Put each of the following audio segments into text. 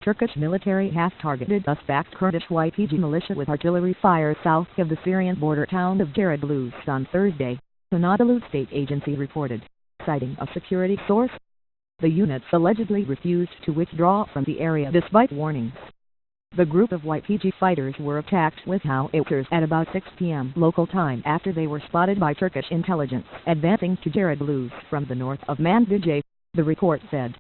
Turkish military has targeted US-backed Kurdish YPG militia with artillery fire south of the Syrian border town of Jarablus on Thursday, the Anadolu state agency reported, citing a security source. The units allegedly refused to withdraw from the area despite warnings. The group of YPG fighters were attacked with howitzers at about 6 p.m. local time after they were spotted by Turkish intelligence advancing to Jarablus from the north of Manbij, the report said.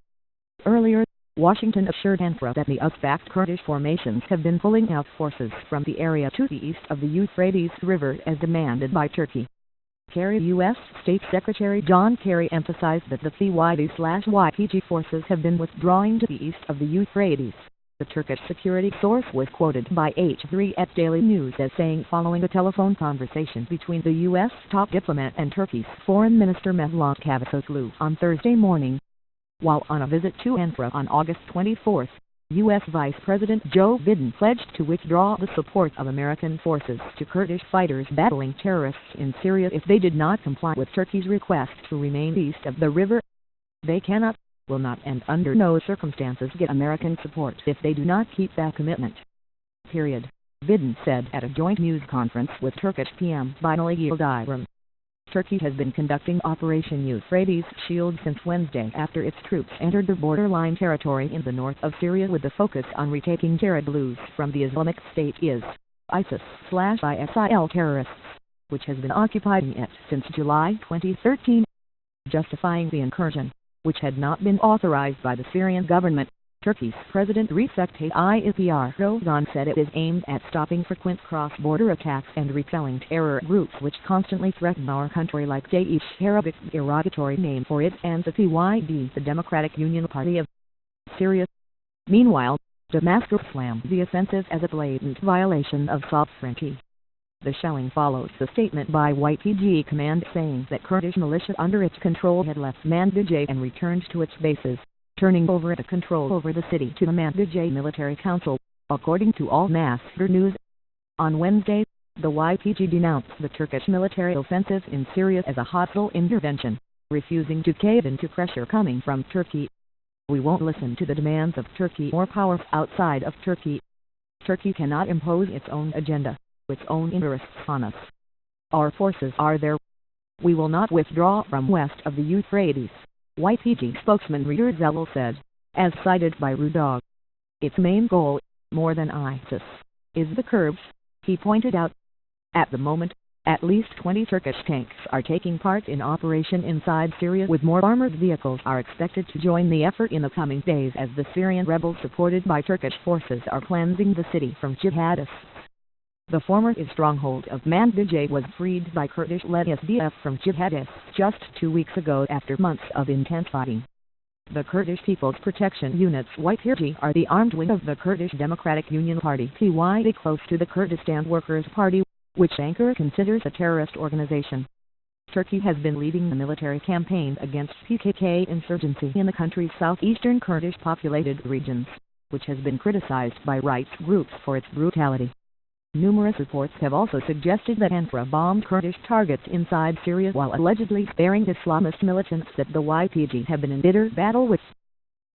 Earlier, Washington assured Ankara that the US-backed Kurdish formations have been pulling out forces from the area to the east of the Euphrates River as demanded by Turkey. U.S. State Secretary John Kerry emphasized that the CYD/YPG forces have been withdrawing to the east of the Euphrates. The Turkish security source was quoted by H3 Daily News as saying following a telephone conversation between the U.S. top diplomat and Turkey's Foreign Minister Mevlut Cavusoglu on Thursday morning. While on a visit to Ankara on August 24, U.S. Vice President Joe Biden pledged to withdraw the support of American forces to Kurdish fighters battling terrorists in Syria if they did not comply with Turkey's request to remain east of the river. They cannot, will not and under no circumstances get American support if they do not keep that commitment. Biden said at a joint news conference with Turkish PM Binali Yildirim. Turkey has been conducting Operation Euphrates Shield since Wednesday after its troops entered the borderline territory in the north of Syria with the focus on retaking Jarablus from the Islamic State ISIS/ISIL terrorists, which has been occupying it since July 2013. Justifying the incursion, which had not been authorized by the Syrian government, Turkey's President Recep Tayyip Erdogan said it is aimed at stopping frequent cross-border attacks and repelling terror groups which constantly threaten our country like Daesh, Arabic derogatory name for it, and the PYD, the Democratic Union Party of Syria. Meanwhile, Damascus slammed the offensive as a blatant violation of sovereignty. The shelling follows the statement by YPG command saying that Kurdish militia under its control had left Manbij and returned to its bases, turning over the control over the city to the Manbij Military Council, according to Al Masdar News. On Wednesday, the YPG denounced the Turkish military offensive in Syria as a hostile intervention, refusing to cave into pressure coming from Turkey. We won't listen to the demands of Turkey or powers outside of Turkey. Turkey cannot impose its own agenda, its own interests on us. Our forces are there. We will not withdraw from west of the Euphrates, YPG spokesman Jarablus said, as cited by Reuters. Its main goal, more than ISIS, is the Kurds, he pointed out. At the moment, at least 20 Turkish tanks are taking part in operation inside Syria, with more armored vehicles are expected to join the effort in the coming days as the Syrian rebels supported by Turkish forces are cleansing the city from jihadists. The former stronghold of Manbij was freed by Kurdish-led SDF from jihadists just 2 weeks ago after months of intense fighting. The Kurdish People's Protection Units YPG are the armed wing of the Kurdish Democratic Union Party PYD, close to the Kurdistan Workers' Party, which Ankara considers a terrorist organization. Turkey has been leading the military campaign against PKK insurgency in the country's southeastern Kurdish populated regions, which has been criticized by rights groups for its brutality. Numerous reports have also suggested that Ankara bombed Kurdish targets inside Syria while allegedly sparing Islamist militants that the YPG have been in bitter battle with.